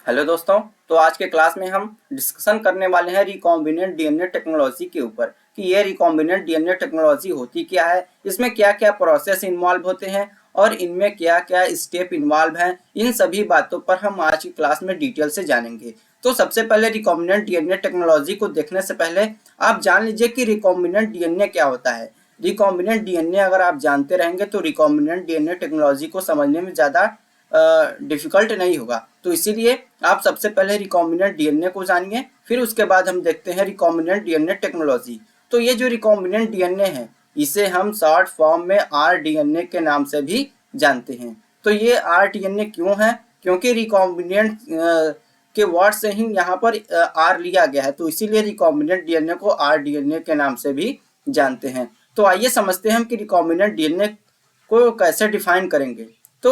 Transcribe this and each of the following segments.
Hello दोस्तों। तो आज के क्लास में हम डिस्कशन करने वाले हैं रिकॉम्बिनेंट डीएनए टेक्नोलॉजी के ऊपर कि ये रिकॉम्बिनेंट डीएनए टेक्नोलॉजी होती क्या है, इसमें क्या क्या प्रोसेस इन्वॉल्व होते हैं और इनमें क्या क्या स्टेप इन्वॉल्व हैं। इन सभी बातों पर हम आज की क्लास में डिटेल से जानेंगे। तो सबसे पहले रिकॉम्बिनेंट डीएनए टेक्नोलॉजी को देखने से पहले आप जान लीजिए कि रिकॉम्बिनेंट डीएनए क्या होता है। रिकॉम्बिनेंट डीएनए अगर आप जानते रहेंगे तो रिकॉम्बिनेंट डीएनए टेक्नोलॉजी को समझने में ज़्यादा डिफिकल्ट नहीं होगा। तो इसीलिए आप सबसे पहले रिकॉम्बिनेंट डीएनए को जानिए, फिर उसके बाद हम देखते हैं रिकॉम्बिनेंट डीएनए टेक्नोलॉजी। तो ये जो रिकॉम्बिनेंट डीएनए है इसे हम शॉर्ट फॉर्म में आरडीएनए के नाम से भी जानते हैं। तो ये आरडीएनए क्यों है? क्योंकि रिकॉम्बिनेंट के वर्ड से ही यहाँ पर आर लिया गया है, तो इसीलिए रिकॉम्बिनेंट डीएनए को आरडीएनए के नाम से भी जानते हैं। तो आइए समझते हैं हम कि रिकॉम्बिनेंट डीएनए को कैसे डिफाइन करेंगे। तो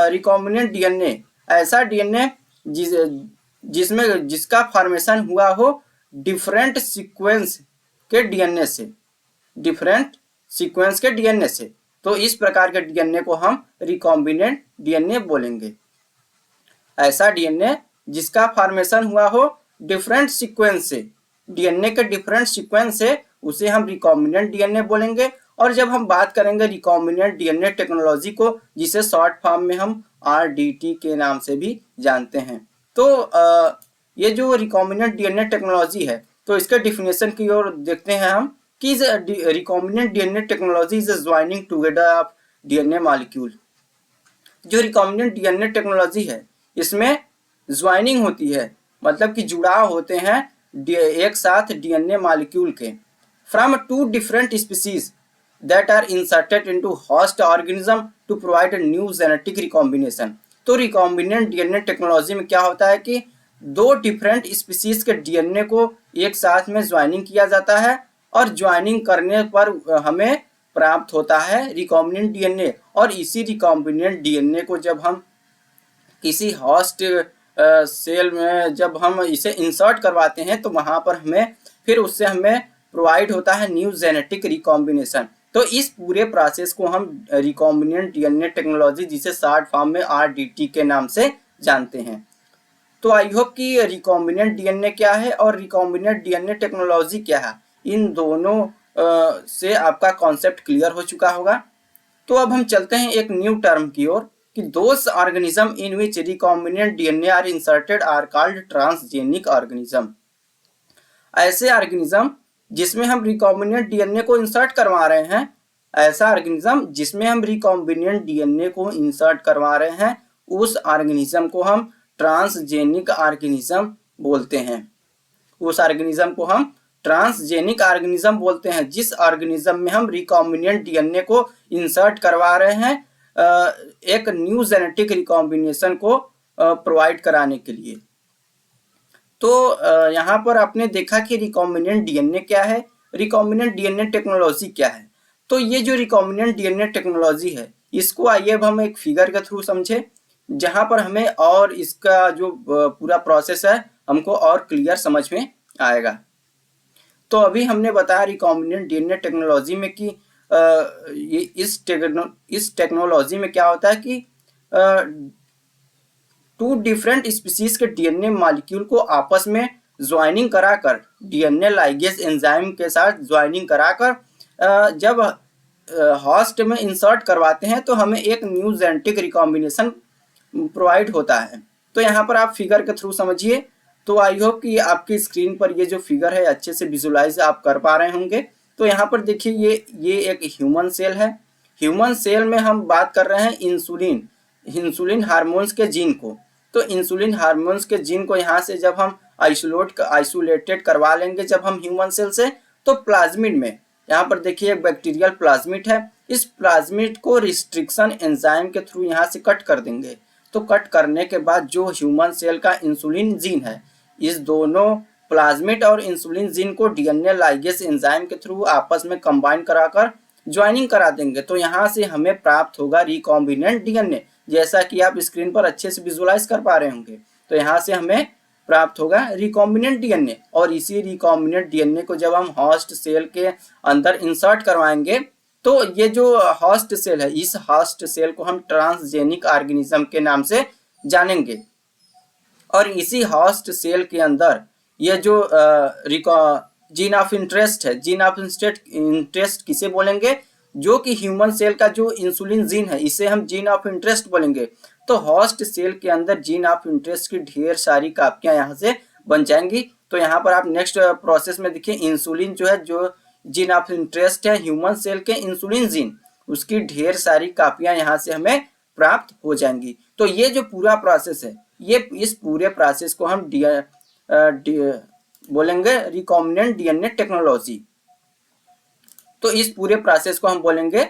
रिकॉम्बिनेंट डीएनए ऐसा डीएनए जिसका फॉर्मेशन हुआ हो डिफरेंट सीक्वेंस के डीएनए से, डिफरेंट सीक्वेंस के डीएनए से। तो इस प्रकार के डीएनए को हम रिकॉम्बिनेंट डीएनए बोलेंगे। ऐसा डीएनए जिसका फॉर्मेशन हुआ हो डिफरेंट सीक्वेंस से, डीएनए के डिफरेंट सीक्वेंस से, उसे हम रिकॉम्बिनेंट डीएनए बोलेंगे। और जब हम बात करेंगे रिकॉम्बिनेंट डीएनए टेक्नोलॉजी को, जिसे शॉर्ट फॉर्म में हम आरडीटी के नाम से भी जानते हैं। तो ये जो रिकॉम्बिनेंट डीएनए टेक्नोलॉजी है, तो इसके डिफिनेशन की ओर देखते हैं हम कि recombinant DNA technology is joining together of DNA molecule. जो रिकॉम्बिनेंट डीएनए टेक्नोलॉजी है इसमें ज्वाइनिंग होती है, मतलब कि जुड़ाव होते हैं एक साथ डीएनए मॉलिक्यूल के from two different species that are inserted into host organism to provide a new genetic recombination। तो रिकॉम्बिनेंट डीएनए टेक्नोलॉजी में क्या होता है कि दो डिफरेंट स्पीसीज के डीएनए को एक साथ में ज्वाइनिंग किया जाता है और ज्वाइनिंग करने पर हमें प्राप्त होता है रिकॉम्बिनेंट डीएनए। और इसी रिकॉम्बिनेंट डीएनए को जब हम किसी होस्ट सेल में जब हम इसे इंसर्ट करवाते हैं तो वहां पर हमें फिर उससे हमें प्रोवाइड होता है न्यू जेनेटिक रिकॉम्बिनेशन। तो इस पूरे प्रोसेस को हम रिकॉम्बिनेंट डीएनए टेक्नोलॉजी, जिसे शॉर्ट फॉर्म में आरडीटी के नाम से जानते हैं। तो आई होप कि रिकॉम्बिनेंट डीएनए क्या है और रिकॉम्बिनेंट डीएनए टेक्नोलॉजी क्या है, इन दोनों से आपका कॉन्सेप्ट क्लियर हो चुका होगा। तो अब हम चलते हैं एक न्यू टर्म की ओर कि those organism in which recombinant DNA are inserted are called transgenic organism. ऐसे ऑर्गेनिज्म जिसमें हम रिकॉम्बिनेंट डीएनए को इंसर्ट करवा रहे हैं, ऐसा ऑर्गेनिज्म जिसमें हम रिकॉम्बिनेंट डीएनए को इंसर्ट करवा रहे हैं, उस ऑर्गेनिज्म को हम ट्रांसजेनिक ऑर्गेनिज्म बोलते हैं। उस ऑर्गेनिज्म को हम ट्रांसजेनिक ऑर्गेनिज्म बोलते हैं जिस ऑर्गेनिज्म में हम रिकॉम्बिनेंट डीएनए को इंसर्ट करवा रहे हैं एक न्यू जेनेटिक रिकॉम्बिनेशन को प्रोवाइड कराने के लिए। तो यहाँ पर आपने देखा कि रिकॉम्बिनेंट डीएनए क्या है, रिकॉम्बिनेंट डीएनए टेक्नोलॉजी क्या है। तो ये जो रिकॉम्बिनेंट डीएनए टेक्नोलॉजी है इसको आइए अब हम एक फिगर के थ्रू समझे, जहां पर हमें और इसका जो पूरा प्रोसेस है हमको और क्लियर समझ में आएगा। तो अभी हमने बताया रिकॉम्बिनेंट डीएनए टेक्नोलॉजी में कि ये इस टेक्नोलॉजी में क्या होता है कि टू डिफरेंट स्पीसीज के डीएनए मॉलिक्यूल को आपस में ज्वाइनिंग कराकर, डीएनए लाइगेज एंजाइम के साथ ज्वाइनिंग कराकर जब होस्ट में इंसर्ट करवाते हैं तो हमें एक न्यू जेनेटिक रिकॉम्बिनेशन प्रोवाइड होता है। तो यहाँ पर आप फिगर के थ्रू समझिए। तो आई होप कि आपकी स्क्रीन पर ये जो फिगर है अच्छे से विजुलाइज आप कर पा रहे होंगे। तो यहाँ पर देखिए ये एक ह्यूमन सेल है। ह्यूमन सेल में हम बात कर रहे हैं इंसुलिन हार्मोन्स के जीन को। तो इंसुलिन हार्मोन्स के जीन को यहाँ से जब हम आइसोलेटेड करवा लेंगे जब हम ह्यूमन सेल से, तो प्लाज्मिड में यहाँ पर देखिए एक बैक्टीरियल प्लाज्मिड है, इस प्लाज्मिड को रिस्ट्रिक्शन एंजाइम के थ्रू यहाँ से कट कर देंगे। तो कट करने के बाद जो ह्यूमन सेल का इंसुलिन जीन है, इस दोनों प्लाज्मिड और इंसुलिन जीन को डीएनए लाइगेज एंजाइम के थ्रू आपस में कंबाइन कराकर ज्वाइनिंग करा देंगे। तो यहाँ से हमें प्राप्त होगा रिकॉम्बिनेंट डीएनए, जैसा कि आप स्क्रीन पर अच्छे से विजुलाइज कर पा रहे होंगे। तो यहाँ से हमें प्राप्त होगा रिकॉम्बिनेंट डीएनए। और इसी रिकॉम्बिनेंट डीएनए को जब हम होस्ट सेल के अंदर इंसर्ट करवाएंगे तो ये जो होस्ट सेल है, इस होस्ट सेल को हम ट्रांसजेनिक ऑर्गेनिज्म के नाम से जानेंगे। और इसी होस्ट सेल के अंदर ये जो जीन ऑफ इंटरेस्ट है, जीन ऑफ इंटरेस्ट किसे बोलेंगे, जो कि ह्यूमन सेल का जो इंसुलिन जीन है इसे हम जीन ऑफ इंटरेस्ट बोलेंगे। तो होस्ट सेल के अंदर जीन ऑफ इंटरेस्ट की ढेर सारी कापियां यहाँ से बन जाएंगी। तो यहाँ पर आप नेक्स्ट प्रोसेस में देखिए, इंसुलिन जो है, जो जीन ऑफ इंटरेस्ट है ह्यूमन सेल के इंसुलिन जीन, उसकी ढेर सारी कापियां यहाँ से हमें प्राप्त हो जाएंगी। तो ये जो पूरा प्रोसेस है, ये इस पूरे प्रोसेस को हम बोलेंगे रिकॉम्बिनेंट डीएनए टेक्नोलॉजी। तो इस पूरे प्रोसेस को हम बोलेंगे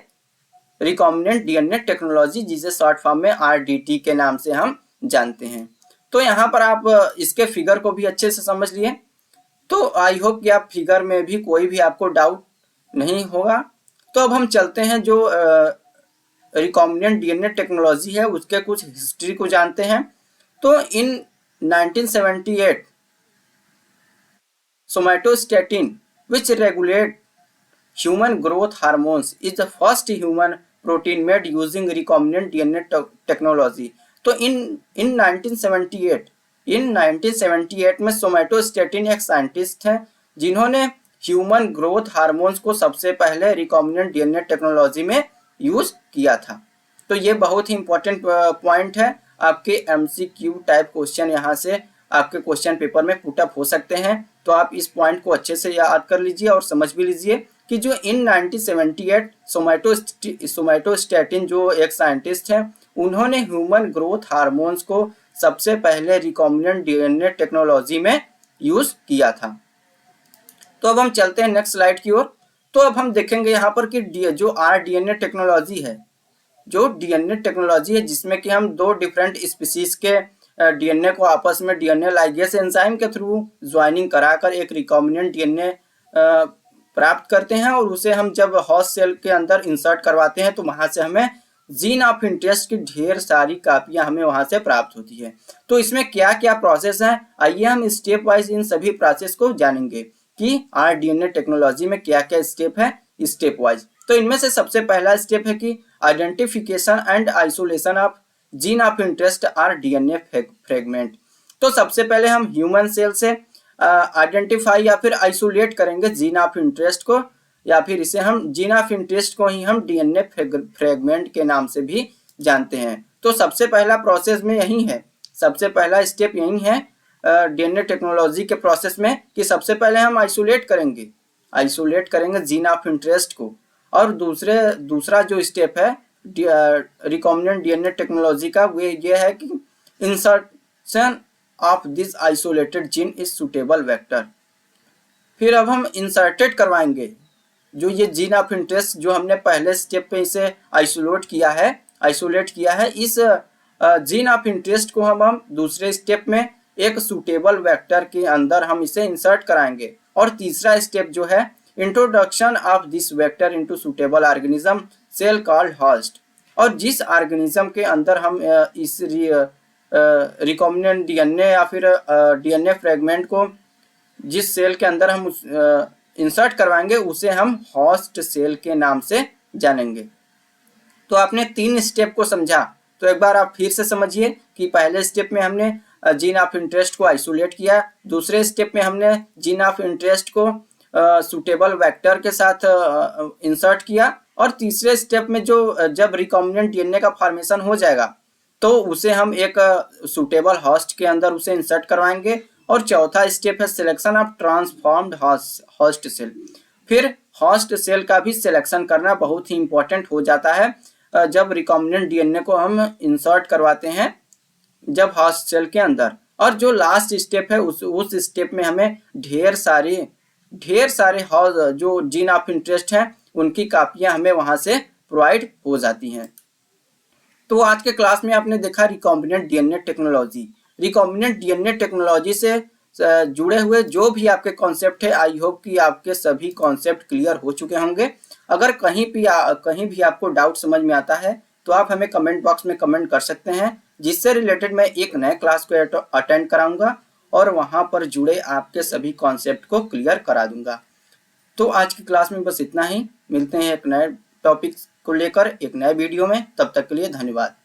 रिकॉम्बिनेंट डीएनए टेक्नोलॉजी, जिसे शॉर्ट फॉर्म में आरडीटी के नाम से हम जानते हैं। तो यहाँ पर आप इसके फिगर को भी अच्छे से समझ लिए। तो आई होप कि आप फिगर में भी कोई भी आपको डाउट नहीं होगा। तो अब हम चलते हैं जो रिकॉम्बिनेंट डीएनए टेक्नोलॉजी है उसके कुछ हिस्ट्री को जानते हैं। तो इन 1978 somatostatin, which regulate human growth hormones, is the first human protein made using recombinant DNA technology. तो इन 1978 में सोमेटोस्टेटिन एक साइंटिस्ट हैं जिन्होंने ह्यूमन ग्रोथ हार्मोन्स को सबसे पहले रिकॉम्बिनेंट डीएनए टेक्नोलॉजी में यूज किया था। तो ये बहुत ही इंपॉर्टेंट पॉइंट है, आपके एमसीक्यू टाइप क्वेश्चन यहाँ से आपके क्वेश्चन पेपर में पुटअप हो सकते हैं। तो आप इस पॉइंट को अच्छे से याद कर लीजिए और समझ भी लीजिए कि जो इन 1978 सोमेटोस्टेटिन जो एक साइंटिस्ट हैं, उन्होंने ह्यूमन ग्रोथ हार्मोन्स को सबसे पहले रिकॉम्बिनेंट डीएनए टेक्नोलॉजी में यूज किया था। तो अब हम चलते हैं नेक्स्ट स्लाइड की ओर। तो अब हम देखेंगे यहाँ पर कि जो आरडीएनए टेक्नोलॉजी है, जो डीएनए टेक्नोलॉजी है जिसमें कि हम दो डिफरेंट स्पीसीज के डीएनए को आपस में डीएनए लाइगेज एंजाइम के थ्रू ज्वाइनिंग कराकर एक रिकॉम्बिनेंट डीएनए प्राप्त करते हैं, और उसे हम जब होस्ट सेल के अंदर इंसर्ट करवाते हैं तो वहां से हमें जीन ऑफ इंटरेस्ट की ढेर सारी कापियां हमें वहां से प्राप्त होती है। तो इसमें क्या क्या प्रोसेस है, आइए हम स्टेप वाइज इन सभी प्रोसेस को जानेंगे कि आरडीएनए टेक्नोलॉजी में क्या क्या स्टेप है स्टेप वाइज। तो इनमें से सबसे पहला स्टेप है कि identification and isolation of gene of interest or DNA fragment. तो सबसे पहले हम ह्यूमन सेल से आइडेंटिफाई या फिर आइसोलेट करेंगे जीन ऑफ इंटरेस्ट को, या फिर इसे हम जीन ऑफ इंटरेस्ट को ही हम डीएनए फ्रेगमेंट के नाम से भी जानते हैं। तो सबसे पहला प्रोसेस में यही है, सबसे पहला स्टेप यही है डीएनए टेक्नोलॉजी के प्रोसेस में कि सबसे पहले हम आइसोलेट करेंगे जीन ऑफ इंटरेस्ट को। और दूसरा जो स्टेप है रिकॉम्बिनेंट डीएनए टेक्नोलॉजी का, वो ये है कि insertion of this isolated gene is suitable vector. फिर अब हम इंसर्टेड करवाएंगे जो ये जीन ऑफ इंटरेस्ट जो हमने पहले स्टेप पे इसे आइसोलेट किया है, इस जीन ऑफ इंटरेस्ट को हम दूसरे स्टेप में एक सुटेबल वेक्टर के अंदर हम इसे इंसर्ट कराएंगे। और तीसरा स्टेप जो है introduction of this vector into suitable organism cell called host. और जिस ऑर्गेनिज्म के अंदर हम इस रिकॉम्बिनेंट डीएनए या फिर डीएनए फ्रेगमेंट को जिस सेल के अंदर हम इंसर्ट करवाएंगे उसे हम होस्ट सेल के नाम से जानेंगे। तो आपने 3 स्टेप को समझा, तो एक बार आप फिर से समझिए कि पहले स्टेप में हमने जीन ऑफ इंटरेस्ट को आइसोलेट किया, दूसरे स्टेप में हमने जीन ऑफ इंटरेस्ट को सुटेबल वेक्टर के साथ इंसर्ट किया, और तीसरे स्टेप में जो जब रिकॉम्बिनेंट डीएनए का फॉर्मेशन हो जाएगा तो उसे हम एक सुटेबल होस्ट के अंदर उसे इंसर्ट करवाएंगे। और चौथा स्टेप है selection of transformed host cell. फिर होस्ट सेल का भी सिलेक्शन करना बहुत ही इंपॉर्टेंट हो जाता है जब रिकॉम्बिनेंट डीएनए को हम इंसर्ट करवाते हैं जब होस्ट सेल के अंदर। और जो लास्ट स्टेप है उस स्टेप में हमें ढेर सारे जो जीन ऑफ इंटरेस्ट हैं उनकी कापियां हमें वहां से प्रोवाइड हो जाती हैं। तो आज के क्लास में आपने देखा recombinant DNA technology. Recombinant DNA technology से जुड़े हुए जो भी आपके कॉन्सेप्ट है, आई होप कि आपके सभी कॉन्सेप्ट क्लियर हो चुके होंगे। अगर कहीं भी आपको डाउट समझ में आता है तो आप हमें कमेंट बॉक्स में कमेंट कर सकते हैं, जिससे रिलेटेड मैं एक नए क्लास को अटेंड कराऊंगा और वहां पर जुड़े आपके सभी कॉन्सेप्ट को क्लियर करा दूंगा। तो आज की क्लास में बस इतना ही, मिलते हैं एक नए टॉपिक को लेकर एक नए वीडियो में, तब तक के लिए धन्यवाद।